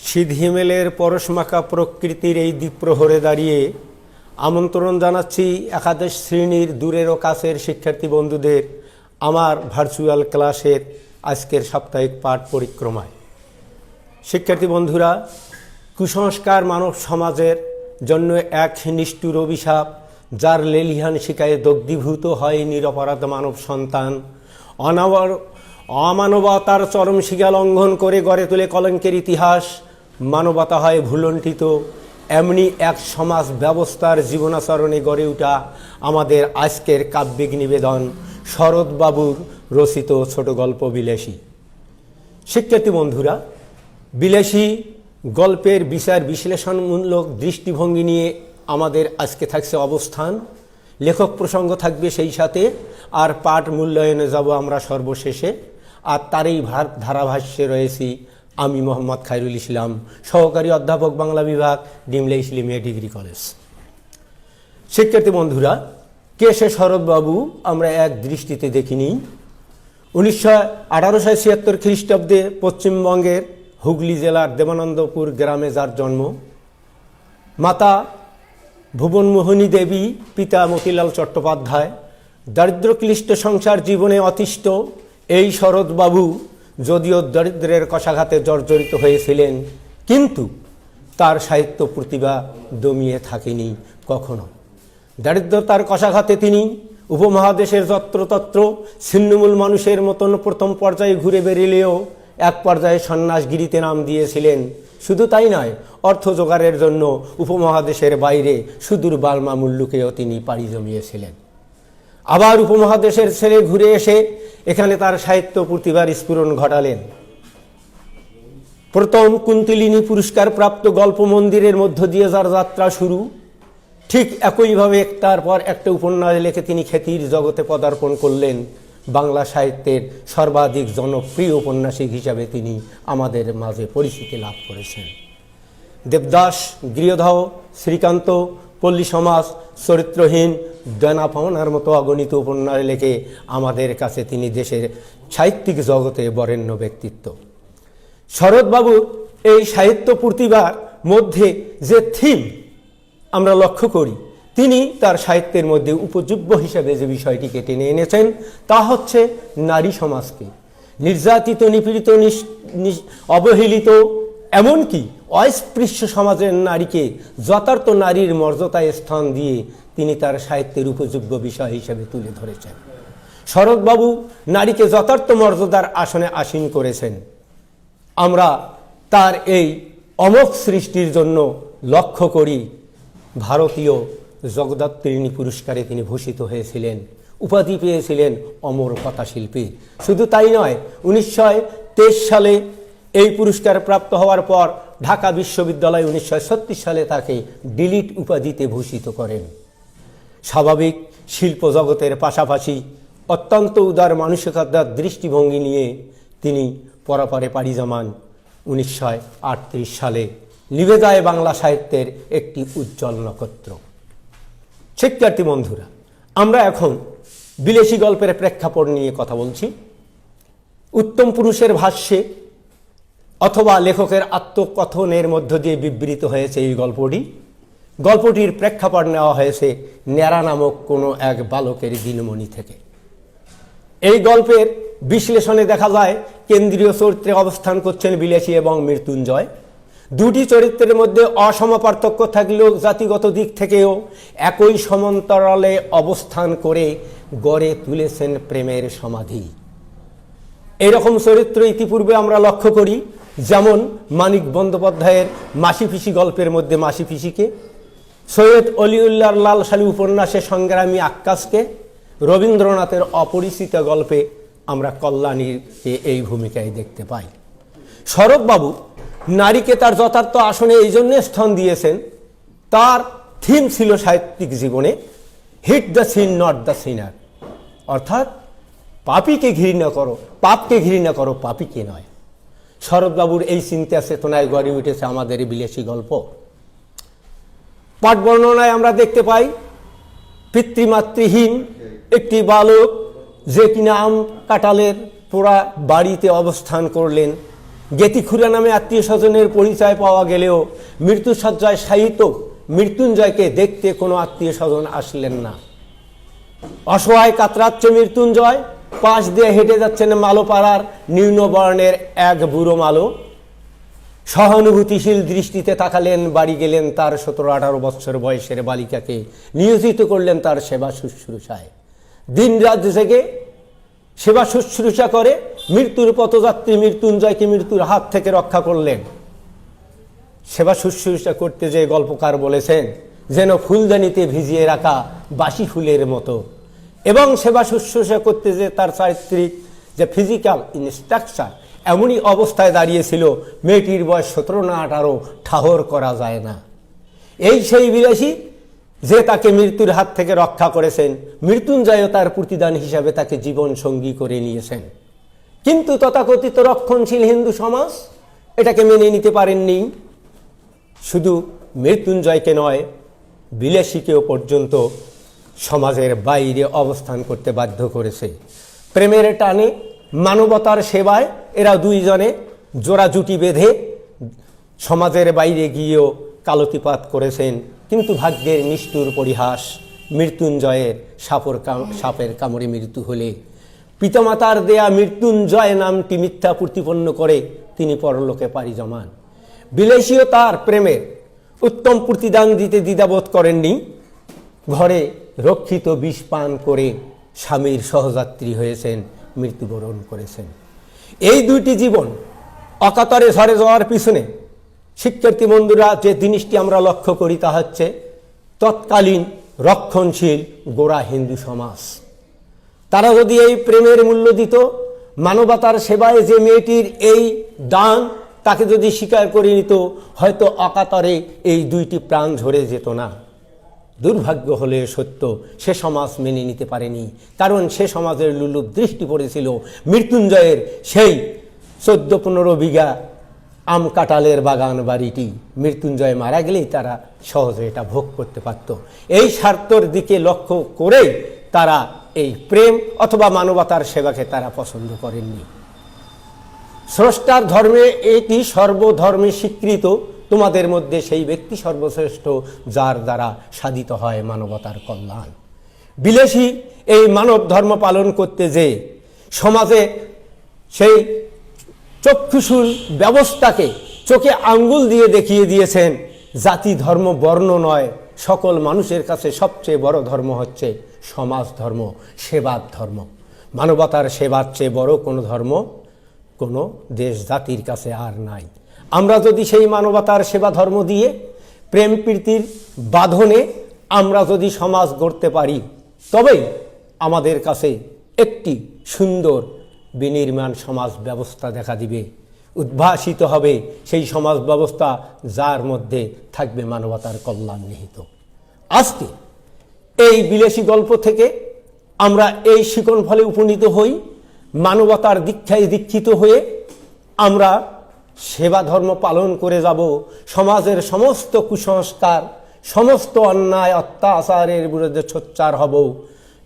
শীত হিমেলের পরশমাখা প্রকৃতির এই দ্বীপ্রহরে দাঁড়িয়ে আমন্ত্রণ জানাচ্ছি একাদশ শ্রেণীর দূরের ও কাছের শিক্ষার্থী বন্ধুদের আমার ভার্চুয়াল ক্লাসের আজকের সাপ্তাহিক পাঠ পরিক্রমায়। শিক্ষার্থী বন্ধুরা, কুসংস্কার মানব সমাজের জন্য এক নিষ্ঠুর অভিশাপ, যার লেলিহান শিকায় দগ্ধীভূত হয় নিরপরাধ মানব সন্তান। অমানবতার চরম শিখা লঙ্ঘন করে গড়ে তোলে কলঙ্কের ইতিহাস। মানবতা হয় ভুলণ্ঠিত, এমনি এক সমাজ ব্যবস্থার জীবনাচরণে গড়ে ওঠা আমাদের আজকের কাব্যিক নিবেদন শরৎবাবুর রচিত ছোট গল্প বিলাসী। শিক্ষার্থী বন্ধুরা, বিলাসী গল্পের বিচার বিশ্লেষণমূলক দৃষ্টিভঙ্গি নিয়ে আমাদের আজকে থাকছে অবস্থান। লেখক প্রসঙ্গ থাকবে সেই সাথে, আর পাঠ মূল্যায়নে যাব আমরা সর্বশেষে। আর তারই ধারাভাষ্যে রয়েছি আমি মোহাম্মদ খায়রুল ইসলাম, সহকারী অধ্যাপক বাংলা বিভাগ, ডিমলা ইসলামিয়া ডিগ্রি কলেজ। শিক্ষার্থী বন্ধুরা, কে সে শরৎবাবু আমরা এক দৃষ্টিতে দেখিনি। 1876 খ্রিস্টাব্দে পশ্চিমবঙ্গের হুগলি জেলার দেবানন্দপুর গ্রামে যার জন্ম, মাতা ভুবনমোহিনী দেবী, পিতা মতিলাল চট্টোপাধ্যায়। দারিদ্র্যক্লিষ্ট সংসার জীবনে অতিষ্ঠ এই শরৎবাবু যদিও দরিদ্রের কষাঘাতে জর্জরিত হয়েছিলেন, কিন্তু তার সাহিত্য প্রতিভা দমিয়ে থাকেনি কখনো। দারিদ্রতার কষাঘাতে তিনি উপমহাদেশের যত্রতত্র ছিন্নমূল মানুষের মতন প্রথম পর্যায়ে ঘুরে বেরিয়েও এক পর্যায়ে সন্ন্যাসগিরিতে নাম দিয়েছিলেন। শুধু তাই নয়, অর্থ জোগাড়ের জন্য উপমহাদেশের বাইরে সুদূর বার্মা মুল্লুকেও তিনি পাড়ি জমিয়েছিলেন। আবার উপমহাদেশের ছেড়ে ঘুরে এসে এখানে তার সাহিত্য প্রতিভার স্ফুরণ ঘটালেন। প্রথম কুন্তিলিনী পুরস্কার প্রাপ্ত গল্প মন্দিরের মধ্য দিয়ে যার যাত্রা শুরু, ঠিক একইভাবে একটার পর একটা উপন্যাস লিখে তিনি খ্যাতির জগতে পদার্পণ করলেন। বাংলা সাহিত্যের সর্বাধিক জনপ্রিয় ঔপন্যাসিক হিসাবে তিনি আমাদের মাঝে পরিচিতি লাভ করেছেন। দেবদাস, গৃহদাহ, শ্রীকান্ত, পল্লী সমাজ, চরিত্রহীন, দেনা পাওনার মতো অগণিত উপন্যাস লিখে আমাদের কাছে তিনি দেশের সাহিত্যিক জগতে বরেণ্য ব্যক্তিত্ব। শরৎবাবুর এই সাহিত্য প্রতিভার মধ্যে যে থিম আমরা লক্ষ্য করি, তিনি তার সাহিত্যের মধ্যে উপজীব্য হিসেবে যে বিষয়টিকে টেনে এনেছেন তা হচ্ছে নারী সমাজকে, নির্যাতিত, নিপীড়িত, অবহেলিত, এমনকি অস্পৃশ্য সমাজের নারীকে যথার্থ নারীর মর্যাদায় স্থান দিয়ে তিনি তার সাহিত্যের উপযোগ্য বিষয় হিসেবে তুলে ধরেছেন। শরৎবাবু নারীকে যথার্থ মর্যাদার আসনে আসীন করেছেন। আমরা তার এই অমোঘ সৃষ্টির জন্য লক্ষ্য করি ভারতীয় জগদ্ধাত্রী পুরস্কারে তিনি ভূষিত হয়েছিলেন, উপাধি পেয়েছিলেন অমর কথাশিল্পী। শুধু তাই নয়, 1923 সালে এই পুরস্কার প্রাপ্ত হওয়ার পর ঢাকা বিশ্ববিদ্যালয় 1936 সালে তাকে ডিলিট উপাধিতে ভূষিত করেন। স্বাভাবিক শিল্প জগতের পাশাপাশি অত্যন্ত উদার মানসিকতার দৃষ্টিভঙ্গি নিয়ে তিনি পরপারে পাড়ি জমান 1938 সালে নিভে যায় বাংলা সাহিত্যের একটি উজ্জ্বল নক্ষত্র। শিক্ষার্থী বন্ধুরা, আমরা এখন বিলাসী গল্পের প্রেক্ষাপট নিয়ে কথা বলছি। উত্তম পুরুষের ভাষ্যে অথবা লেখকের আত্মকথনের মধ্য দিয়ে বিবৃত হয়েছে এই গল্পটি। গল্পটির প্রেক্ষাপট নেওয়া হয়েছে ন্যাড়া নামক কোনো এক বালকের দিনমণি থেকে। এই গল্পের বিশ্লেষণে দেখা যায় কেন্দ্রীয় চরিত্রে অবস্থান করছেন বিলাসী এবং মৃত্যুঞ্জয়। দুটি চরিত্রের মধ্যে অসম পার্থক্য থাকলেও জাতিগত দিক থেকেও একই সমান্তরালে অবস্থান করে গড়ে তুলেছেন প্রেমের সমাধি। এরকম চরিত্র ইতিপূর্বে আমরা লক্ষ্য করি, যেমন মানিক বন্দ্যোপাধ্যায়ের মাসি পিসি গল্পের মধ্যে মাসি পিসিকে, সৈয়দ অলিউল্লাহর লালসালী উপন্যাসে সংগ্রামী আক্কাসকে, রবীন্দ্রনাথের অপরিচিত গল্পে আমরা কল্যাণীকে এই ভূমিকায় দেখতে পাই। শরৎবাবু নারীকে তার যথার্থ আসনে এই জন্যে স্থান দিয়েছেন, তার থিম ছিল সাহিত্যিক জীবনে hate the sin not the sinner, অর্থাৎ পাপীকে ঘৃণা করো, পাপকে ঘৃণা করো, পাপীকে নয়। শরৎবাবুর এই চিন্তা চেতনায় গড়ে উঠেছে আমাদের এই বিলাসী গল্প। পাঠ বর্ণনায় আমরা দেখতে পাই পিতৃমাতৃহীন একটি বালক যে কিনা আম কাঁঠালের পোড়া বাড়িতে অবস্থান করলেন, গেতিখুরা নামে আত্মীয় স্বজনের পরিচয় পাওয়া গেলেও মৃত্যুসজ্জায় শায়িত মৃত্যুঞ্জয়কে দেখতে কোনো আত্মীয় স্বজন আসলেন না। অসহায় কাতরাচ্ছে মৃত্যুঞ্জয়, পাশ দিয়ে হেঁটে যাচ্ছেন মালোপাড়ার নিম্নবর্ণের এক বুড়ো মালো। সহানুভূতিশীল দৃষ্টিতে তাকালেন, বাড়ি গেলেন তার 17-18 বছর বয়সের বালিকাকে নিয়োজিত করলেন তার সেবা শুশ্রূষায়। দিন রাত জেগে সেবা শুশ্রূষা করে মৃত্যুর পথযাত্রী মৃত্যুঞ্জয়কে মৃত্যুর হাত থেকে রক্ষা করলেন। সেবা শুশ্রূষা করতে যে গল্পকার বলেছেন যেন ফুলদানিতে ভিজিয়ে রাখা বাসি ফুলের মতো, এবং সেবা শুশ্রূষা করতে যে তার চারিত্রিক যে ফিজিক্যাল ইনস্ট্রাকচার এমনই অবস্থায় দাঁড়িয়েছিল, মেয়েটির বয়স 17 না 18 ঠাহর করা যায় না। এই সেই বিলাসী যে তাকে মৃত্যুর হাত থেকে রক্ষা করেছেন, মৃত্যুঞ্জয় তার প্রতিদান হিসাবে তাকে জীবন সঙ্গী করে নিয়েছেন। কিন্তু তথাকথিত রক্ষণশীল হিন্দু সমাজ এটাকে মেনে নিতে পারেননি। শুধু মৃত্যুঞ্জয়কে নয়, বিলাসীকেও পর্যন্ত সমাজের বাইরে অবস্থান করতে বাধ্য করেছে। প্রেমের টানে মানবতার সেবায় এরা দুইজনে জোড়া জুটি বেঁধে সমাজের বাইরে গিয়েও কালতিপাত করেছেন। কিন্তু ভাগ্যের নিষ্ঠুর পরিহাস, মৃত্যুঞ্জয়ের সাপের কামড়ে মৃত্যু হলে পিতামাতার দেয়া মৃত্যুঞ্জয় নামটি মিথ্যা প্রতিপন্ন করে তিনি পরলোকে পাড়ি জমান। বিলাসীও তার প্রেমের উত্তম প্রতিদান দিতে দ্বিধাবোধ করেননি। ঘরে রক্ষিত বিষ পান করে স্বামীর সহযাত্রী হয়েছেন, মৃত্যুবরণ করেছেন। এই দুইটি জীবন অকাতরে ঝরে যাওয়ার পিছনে শিক্ষার্থী বন্ধুরা যে জিনিসটি আমরা লক্ষ্য করি তা হচ্ছে তৎকালীন রক্ষণশীল গোড়া হিন্দু সমাজ। তারা যদি এই প্রেমের মূল্য দিত, মানবতার সেবায় যে মেয়েটির এই দান তাকে যদি স্বীকার করে নিত, হয়তো অকাতরে এই দুইটি প্রাণ ঝরে যেত না। দুর্ভাগ্য হলে সত্য, সে সমাজ মেনে নিতে পারেনি। কারণ সে সমাজের লুলুপ দৃষ্টি পড়েছিল মৃত্যুঞ্জয়ের সেই 14-15 বিঘা আম কাঁঠালের বাগান বাড়িটি। মৃত্যুঞ্জয় মারা গেলেই তারা সহজে এটা ভোগ করতে পারত। এই স্বার্থর দিকে লক্ষ্য করেই তারা এই প্রেম অথবা মানবতার সেবাকে তারা পছন্দ করেননি। স্রষ্টার ধর্মে এটি সর্বধর্মে স্বীকৃত, তোমাদের মধ্যে সেই ব্যক্তি সর্বশ্রেষ্ঠ যার দ্বারা সাধিত হয় মানবতার কল্যাণ। বিলাসী এই মানব ধর্ম পালন করতে যে সমাজে সেই চক্ষুশূল ব্যবস্থাকে চোখে আঙ্গুল দিয়ে দেখিয়ে দিয়েছেন, জাতি ধর্ম বর্ণ নয়, সকল মানুষের কাছে সবচেয়ে বড় ধর্ম হচ্ছে সমাজ ধর্ম, সেবার ধর্ম। মানবতার সেবার চেয়ে বড় কোনো ধর্ম কোনো দেশ জাতির কাছে আর নাই। আমরা যদি সেই মানবতার সেবা ধর্ম দিয়ে প্রেম প্রীতির বাঁধনে আমরা যদি সমাজ গড়তে পারি, তবেই আমাদের কাছে একটি সুন্দর বিনির্মাণ সমাজ ব্যবস্থা দেখা দিবে। উদ্ভাসিত হবে সেই সমাজ ব্যবস্থা যার মধ্যে থাকবে মানবতার কল্যাণ নিহিত। আজকে এই বিলাসী গল্প থেকে আমরা এই শিকন ফলে উপনীত হই, মানবতার দীক্ষায় দীক্ষিত হয়ে আমরা সেবা ধর্ম পালন করে যাব। সমাজের সমস্ত কুসংস্কার, সমস্ত অন্যায় অত্যাচারের বিরুদ্ধে সোচ্চার হব।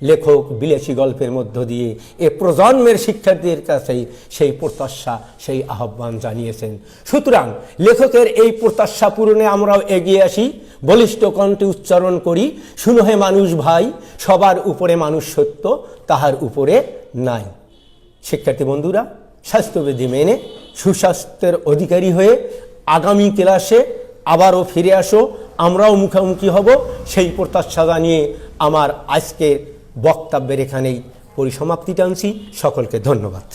লেখক বিলাসী গল্পের মধ্য দিয়ে এ প্রজন্মের শিক্ষার্থীদের কাছে সেই প্রত্যাশা, সেই আহ্বান জানিয়েছেন। সুতরাং লেখকের এই প্রত্যাশা পূরণে আমরাও এগিয়ে আসি, বলিষ্ঠ কণ্ঠে উচ্চারণ করি, শুনো হে মানুষ ভাই, সবার উপরে মানুষ সত্য, তাহার উপরে নাই। শিক্ষার্থী বন্ধুরা, স্বাস্থ্যবিধি মেনে সুস্বাস্থ্যের অধিকারী হয়ে আগামী ক্লাসে আবারও ফিরে আসো, আমরাও মুখোমুখি হব, সেই প্রত্যাশা জানিয়ে আমার আজকের বক্তব্যের এখানেই পরিসমাপ্তি টানছি। সকলকে ধন্যবাদ।